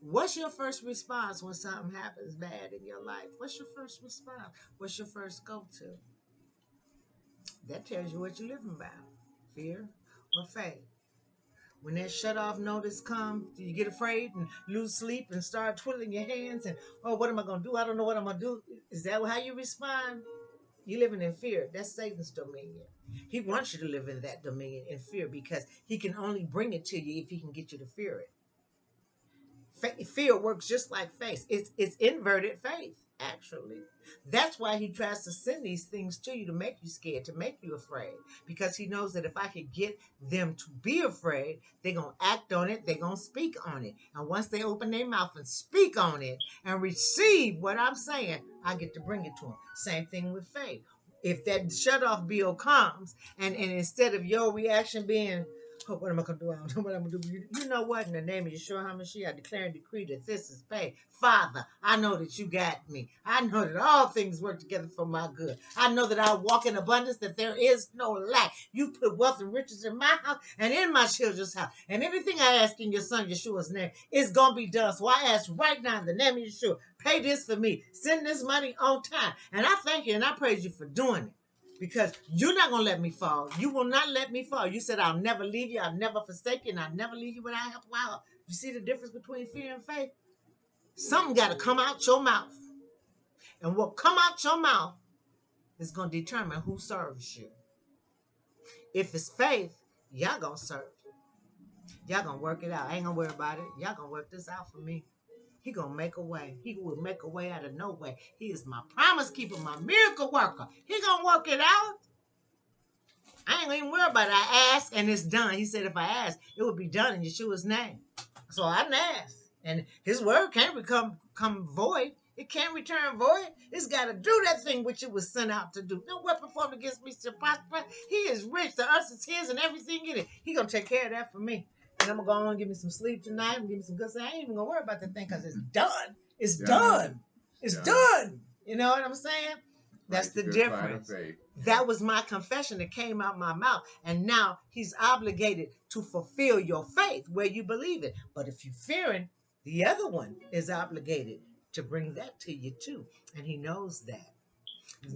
What's your first response when something happens bad in your life? What's your first response? What's your first go-to? That tells you what you're living by, fear or faith. When that shut-off notice comes, do you get afraid and lose sleep and start twiddling your hands and, oh, what am I going to do? I don't know what I'm going to do. Is that how you respond? You're living in fear. That's Satan's dominion. He wants you to live in that dominion in fear because he can only bring it to you if he can get you to fear it. Fear works just like faith. It's inverted faith, actually. That's why he tries to send these things to you, to make you scared, to make you afraid. Because he knows that if I could get them to be afraid, they're going to act on it, they're going to speak on it. And once they open their mouth and speak on it and receive what I'm saying, I get to bring it to them. Same thing with faith. If that shut-off bill comes, and instead of your reaction being, oh, what am I going to do? I don't know what I'm going to do. You know what? In the name of Yeshua HaMashiach, I declare and decree that this is paid. Father, I know that you got me. I know that all things work together for my good. I know that I walk in abundance, that there is no lack. You put wealth and riches in my house and in my children's house. And everything I ask in your son Yeshua's name is going to be done. So I ask right now in the name of Yeshua, pay this for me. Send this money on time. And I thank you and I praise you for doing it. Because you're not going to let me fall. You will not let me fall. You said, I'll never leave you. I'll never forsake you. And I'll never leave you without help. Wow. You see the difference between fear and faith? Something got to come out your mouth. And what come out your mouth is going to determine who serves you. If it's faith, y'all going to serve. Y'all going to work it out. I ain't going to worry about it. Y'all going to work this out for me. He going to make a way. He will make a way out of no way. He is my promise keeper, my miracle worker. He going to work it out. I ain't even worried about it. I asked and it's done. He said if I asked, it would be done in Yeshua's name. So I didn't ask. And his word can't become void. It can't return void. It's got to do that thing which it was sent out to do. No weapon formed against me shall prosper. He is rich. The earth is his and everything in it. He going to take care of that for me. and I'm gonna go on and give me some sleep tonight and give me some good sleep. I ain't even gonna worry about that thing because it's done. It's done. It's done. You know what I'm saying? That's the difference. That was my confession that came out my mouth. And now he's obligated to fulfill your faith where you believe it. But if you're fearing, the other one is obligated to bring that to you too. And he knows that.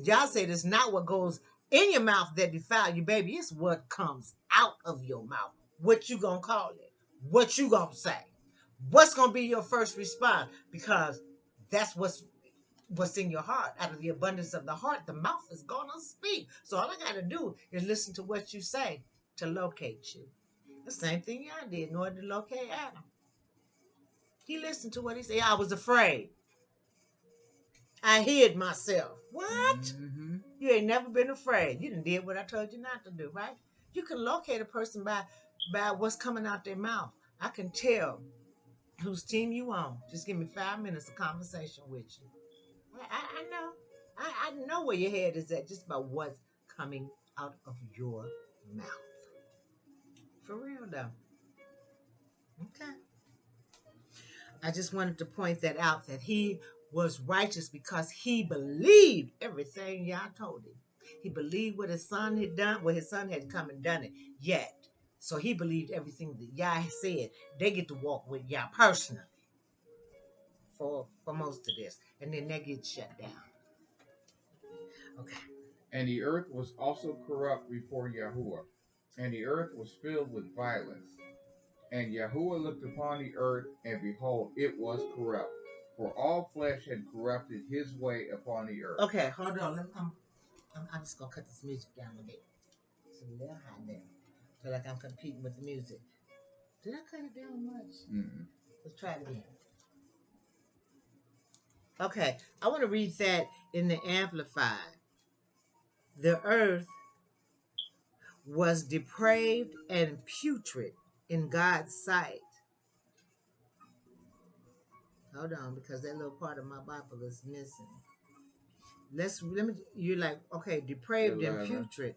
Y'all said it's not what goes in your mouth that defile you, baby. It's what comes out of your mouth. What you gonna call it? What you gonna say? What's gonna be your first response? Because that's what's in your heart. Out of the abundance of the heart, the mouth is gonna speak. So all I gotta do is listen to what you say to locate you. The same thing y'all did in order to locate Adam. He listened to what he said. I was afraid. I hid myself. What? Mm-hmm. You ain't never been afraid. You done did what I told you not to do, right? You can locate a person by what's coming out their mouth. I can tell whose team you on. Just give me 5 minutes of conversation with you. I know. I know where your head is at just by what's coming out of your mouth. For real, though. Okay. I just wanted to point that out, that he was righteous because he believed everything Yah told him. He believed what his son had done, what his son had come and done it. Yet, so he believed everything that Yah said. They get to walk with Yah personally for most of this. And then they get shut down. Okay. And the earth was also corrupt before Yahuwah, and the earth was filled with violence. And Yahuwah looked upon the earth, and behold, it was corrupt, for all flesh had corrupted his way upon the earth. Okay, hold on. I'm just going to cut this music down a bit. It's a little high there. I feel like I'm competing with the music. Did I cut it down much? Mm-mm. Let's try it again. Okay, I want to read that in the Amplified. The earth was depraved and putrid in God's sight. Hold on, because that little part of my Bible is missing. You're like, okay, depraved and putrid.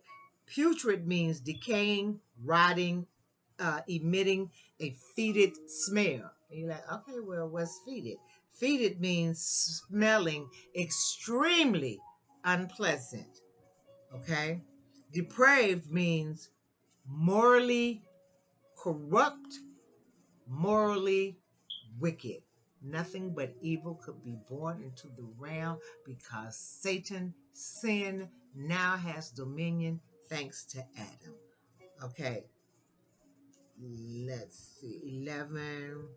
Putrid means decaying, rotting, emitting a fetid smell. And you're like, okay, well, what's fetid? Fetid means smelling extremely unpleasant. Okay? Depraved means morally corrupt, morally wicked. Nothing but evil could be born into the realm because Satan, sin, now has dominion thanks to Adam. Okay, let's see. 11.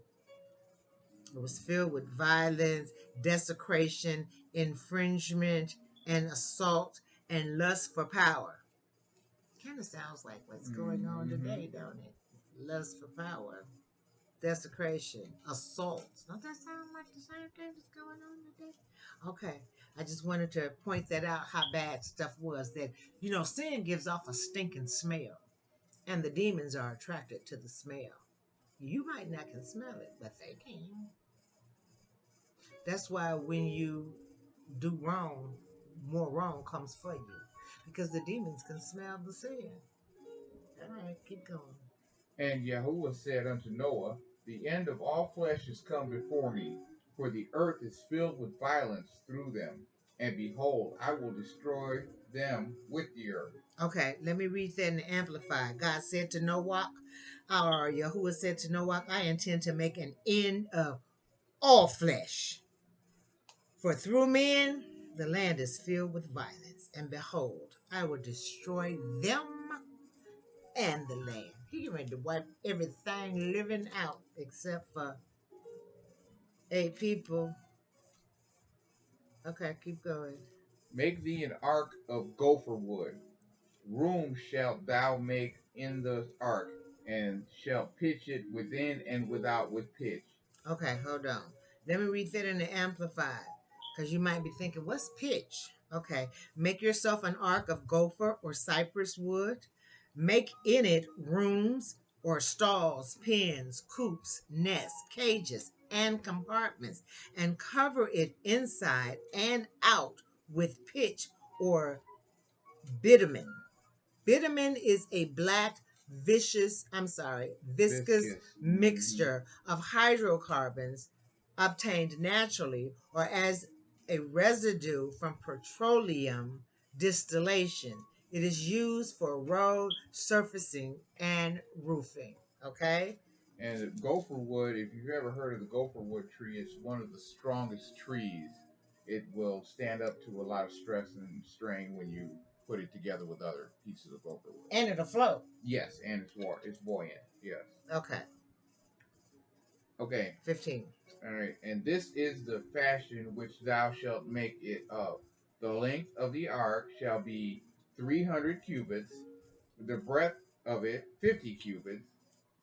It was filled with violence, desecration, infringement, and assault, and lust for power. Kind of sounds like what's going on today, don't it? Lust for power, desecration, assault. Don't that sound like the same thing that's going on today? Okay, I just wanted to point that out, how bad stuff was. That, sin gives off a stinking smell, and the demons are attracted to the smell. You might not can smell it, but they can. That's why when you do wrong, more wrong comes for you, because the demons can smell the sin. All right, keep going. And Yahuwah said unto Noah, the end of all flesh is come before me, for the earth is filled with violence through them. And behold, I will destroy them with the earth. Okay, let me read that in the Amplified. God said to Noah, or Yahuwah said to Noah, I intend to make an end of all flesh. For through men, the land is filled with violence. And behold, I will destroy them and the land. He ready to wipe everything living out except for 8 people. Okay, keep going. Make thee an ark of gopher wood. Room shalt thou make in the ark, and shalt pitch it within and without with pitch. Okay, hold on. Let me read that in the Amplified, because you might be thinking, what's pitch? Okay, make yourself an ark of gopher or cypress wood. Make in it rooms or stalls, pens, coops, nests, cages, and compartments, and cover it inside and out with pitch or bitumen. Bitumen is a black viscous Viscous. mixture of hydrocarbons obtained naturally or as a residue from petroleum distillation. It is used for road surfacing and roofing. Okay? And gopher wood, if you've ever heard of the gopher wood tree, it's one of the strongest trees. It will stand up to a lot of stress and strain when you put it together with other pieces of gopher wood. And it'll float. Yes, and it's buoyant. Yes. Okay. Okay. 15. All right. And this is the fashion which thou shalt make it of. The length of the ark shall be 300 cubits, the breadth of it 50 cubits,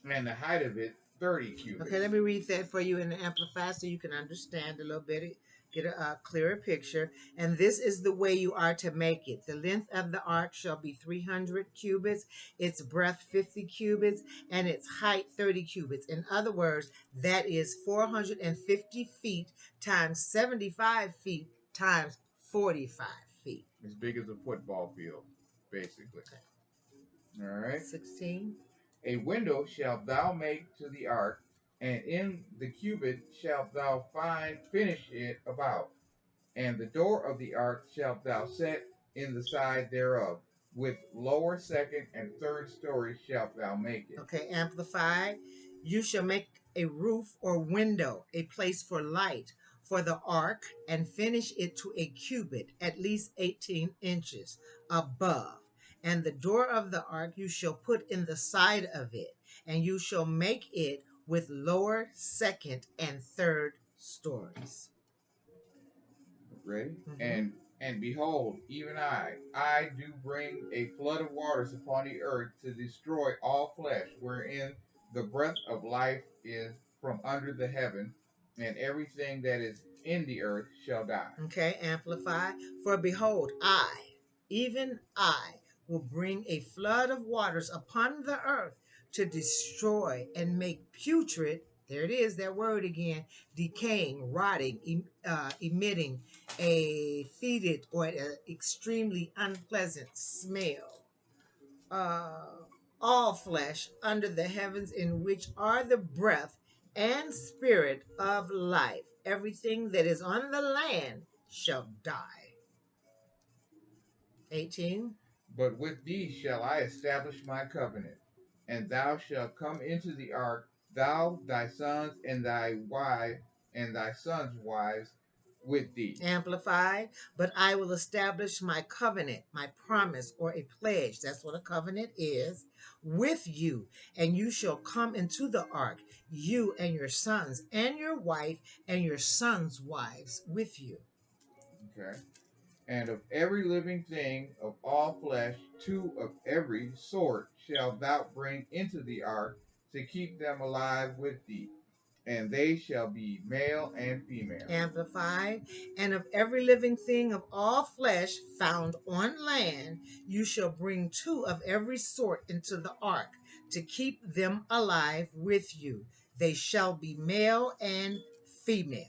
and the height of it 30 cubits. Okay, let me read that for you in the Amplified so you can understand a little bit, get a clearer picture. And this is the way you are to make it. The length of the ark shall be 300 cubits, its breadth 50 cubits, and its height 30 cubits. In other words, that is 450 feet times 75 feet times 45 feet. As big as a football field, basically. Okay. All right. 16. A window shalt thou make to the ark, and in the cubit shalt thou finish it about. And the door of the ark shalt thou set in the side thereof. With lower, second, and third stories shalt thou make it. Okay, Amplified. You shall make a roof or window, a place for light for the ark, and finish it to a cubit, at least 18 inches above. And the door of the ark you shall put in the side of it, and you shall make it with lower, second, and third stories. Ready? Mm-hmm. And behold, even I do bring a flood of waters upon the earth to destroy all flesh, wherein the breath of life is from under the heaven, and everything that is in the earth shall die. Okay, Amplify. For behold, even I, will bring a flood of waters upon the earth to destroy and make putrid, there it is, that word again, decaying, rotting, emitting a fetid or an extremely unpleasant smell. All flesh under the heavens in which are the breath and spirit of life. Everything that is on the land shall die. 18. But with thee shall I establish my covenant, and thou shalt come into the ark, thou, thy sons, and thy wife, and thy sons' wives with thee. Amplified. But I will establish my covenant, my promise, or a pledge. That's what a covenant is. With you, and you shall come into the ark, you and your sons, and your wife, and your sons' wives with you. Okay. And of every living thing of all flesh, two of every sort shalt thou bring into the ark to keep them alive with thee, and they shall be male and female. Amplified. And of every living thing of all flesh found on land, you shall bring two of every sort into the ark to keep them alive with you. They shall be male and female.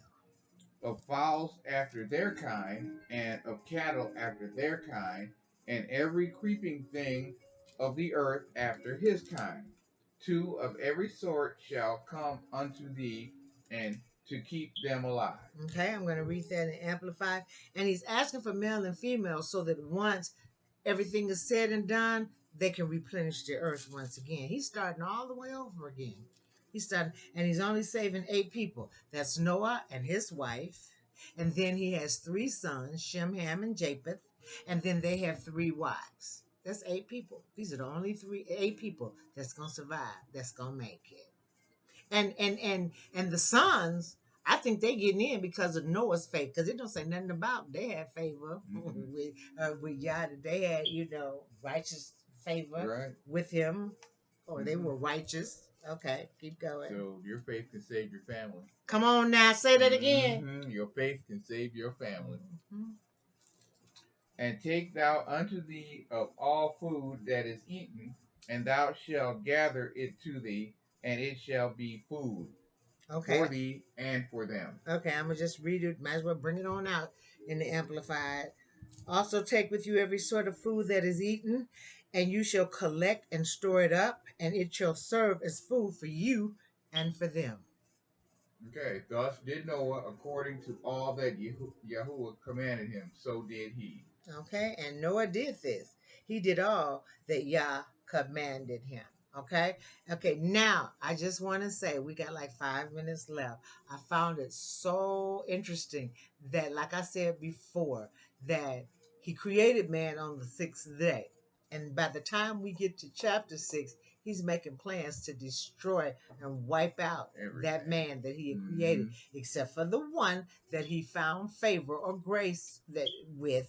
Of fowls after their kind, and of cattle after their kind, and every creeping thing of the earth after his kind. Two of every sort shall come unto thee, and to keep them alive. Okay, I'm going to read that in Amplified. And he's asking for male and female so that once everything is said and done, they can replenish the earth once again. He's starting all the way over again. He's starting, and he's only saving 8 people. That's Noah and his wife. And then he has 3 sons, Shem, Ham, and Japheth. And then they have 3 wives. That's 8 people. These are the only 8 people that's going to survive, that's going to make it. And the sons, I think they getting in because of Noah's faith, because it don't say nothing about they had favor with Yah. They had righteous favor Right. with him, or they were righteous. Okay, keep going. So your faith can save your family. Come on now, say that again. Your faith can save your family. Mm-hmm. And take thou unto thee of all food that is eaten, and thou shalt gather it to thee, and it shall be food for thee and for them. Okay, I'm going to just read it. Might as well bring it on out in the Amplified. Also take with you every sort of food that is eaten, and you shall collect and store it up, and it shall serve as food for you and for them. Okay, thus did Noah according to all that Yahuwah commanded him, so did he. Okay, and Noah did this. He did all that Yah commanded him. Okay, okay. Now I just want to say we got like 5 minutes left. I found it so interesting that, like I said before, that he created man on the sixth day, and by the time we get to chapter 6, he's making plans to destroy and wipe out that Everything. man that he had created, except for the one that he found favor or grace that with,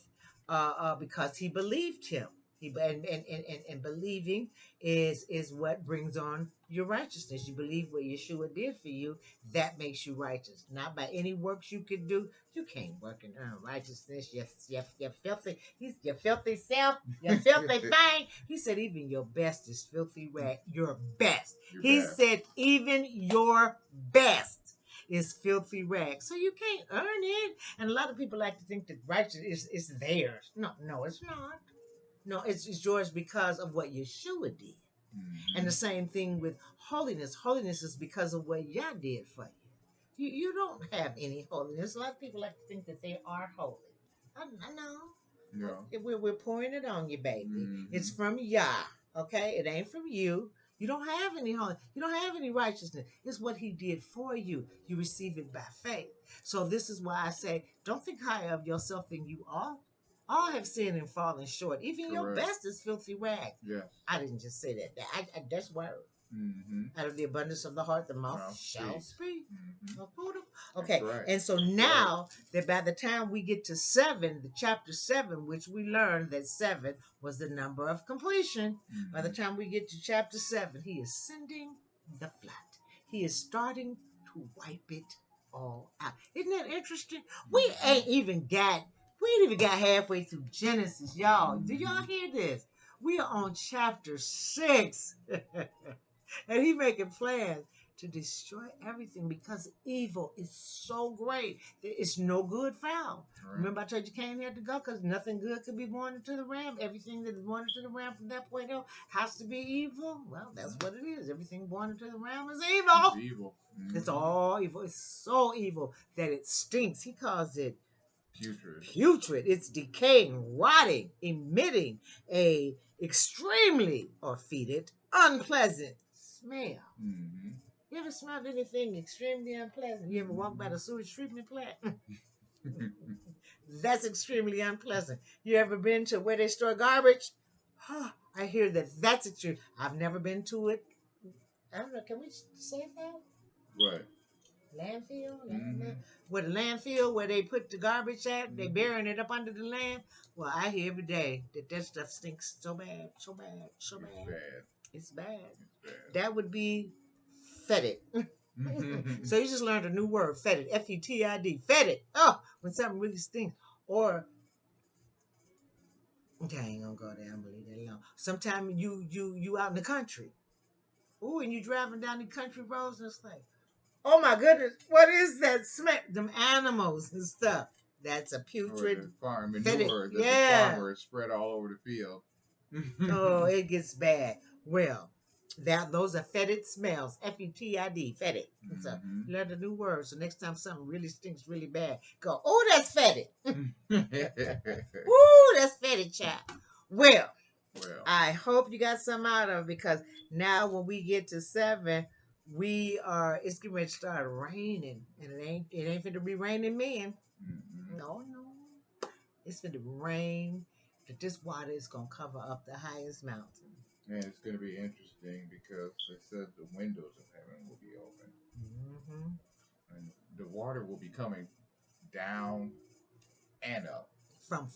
because he believed him. And believing is what brings on your righteousness. You believe what Yeshua did for you, that makes you righteous. Not by any works you could do. You can't work and earn righteousness. You're filthy. He's your filthy self. Your filthy thing. He said even your best is filthy rag. Your best. He said even your best is filthy rags. So you can't earn it. And a lot of people like to think that righteousness is theirs. No, no, it's not. No, it's yours because of what Yeshua did. And the same thing with holiness. Holiness is because of what Yah did for you. You don't have any holiness. A lot of people like to think that they are holy. I know. No. We're pouring it on you, baby. It's from Yah, okay? It ain't from you. You don't have any holy. You don't have any righteousness. It's what he did for you. You receive it by faith. So this is why I say, don't think higher of yourself than you are. All have sinned and fallen short. Even your Correct. best is filthy rags. Yes. I didn't just say that. That's word. Mm-hmm. Out of the abundance of the heart, the mouth Mouth shall speaks. speak. Mm-hmm. Okay, Right. and so now that by the time we get to 7, the chapter 7, which we learned that 7 was the number of completion, by the time we get to chapter 7, he is sending the flood. He is starting to wipe it all out. Isn't that interesting? We ain't even got halfway through Genesis, y'all. Do y'all hear this? We are on chapter 6. And he making plans to destroy everything because evil is so great. There is no good found. Right. Remember, I told you Cain had to go because nothing good could be born into the ram. Everything that is born into the ram from that point on has to be evil. Well, that's what it is. Everything born into the ram is evil. It's evil. It's all evil. It's so evil that it stinks. He calls it putrid. It's decaying, rotting, emitting a extremely, or fetid, unpleasant smell. You ever smelled anything extremely unpleasant? You ever walked by the sewage treatment plant? That's extremely unpleasant. You ever been to where they store garbage? I hear that's extreme. I've never been to it. I don't know. Can we say that? What? Landfill? With a landfill where they put the garbage at, they burying it up under the land. Well, I hear every day that stuff stinks so bad, so bad, so bad. It's bad. That would be fetid. So you just learned a new word, fetid. F-E-T-I-D. Fetid. Oh, when something really stinks. Or, okay, I ain't gonna go there. I'm gonna leave that alone. Sometimes you out in the country. Ooh, and you driving down the country roads and it's like, oh my goodness, what is that smell? Them animals and stuff. That's a putrid farm fetid. manure that the farmer spread all over the field. Oh, it gets bad. Well, those are fetid smells. F-E-T-I-D, fetid. So learn a new word. So next time something really stinks really bad, go, oh, that's fetid. Ooh, that's fetid, child. Well, I hope you got some out of it because now when we get to 7, it's getting ready to start raining. And it ain't finna be raining men. No. It's finna rain. That this water is gonna cover up the highest mountain. And it's gonna be interesting because it says the windows of heaven will be open. And the water will be coming down and up.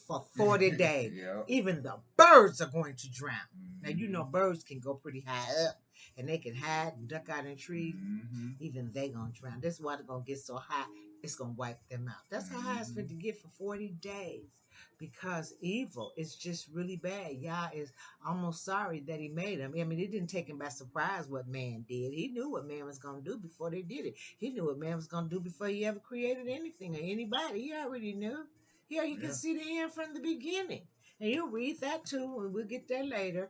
For 40 days. Yep. Even the birds are going to drown. Now, you know birds can go pretty high up. And they can hide and duck out in trees. Even they going to drown. This water going to get so high, it's going to wipe them out. That's how high it's going to get for 40 days. Because evil is just really bad. Yah is almost sorry that he made him. I mean, it didn't take him by surprise what man did. He knew what man was going to do before they did it. He knew what man was going to do before he ever created anything or anybody. He already knew. He could see the end from the beginning. And you'll read that too, and we'll get there later.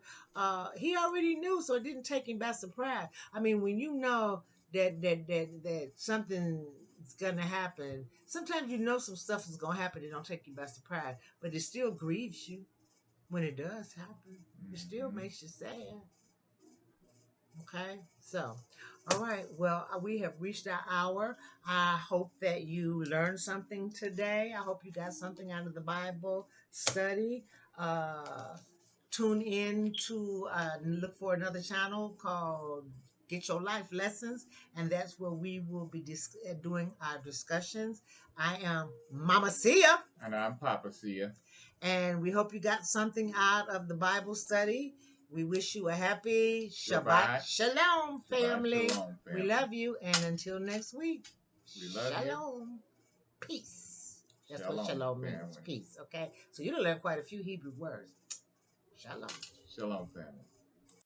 He already knew, so it didn't take him by surprise. I mean, when you know that something's gonna happen, sometimes you know some stuff is gonna happen. It don't take you by surprise, but it still grieves you when it does happen. It still Mm-hmm. makes you sad. Okay, so, all right. Well, we have reached our hour. I hope that you learned something today. I hope you got something out of the Bible study. Uh, Tune in to look for another channel called Get Your Life Lessons, and that's where we will be doing our discussions. I am Mama Sia, And I'm Papa Sia. and we hope you got something out of the Bible study. We wish you a happy Shabbat Shabbat. Shalom, Shabbat family. Shalom, We family. love you, and until next week, We love you. Shalom. Peace. That's what Shalom, shalom means. family. Peace. Okay. So you done learned quite a few Hebrew words. Shalom. Shalom, family.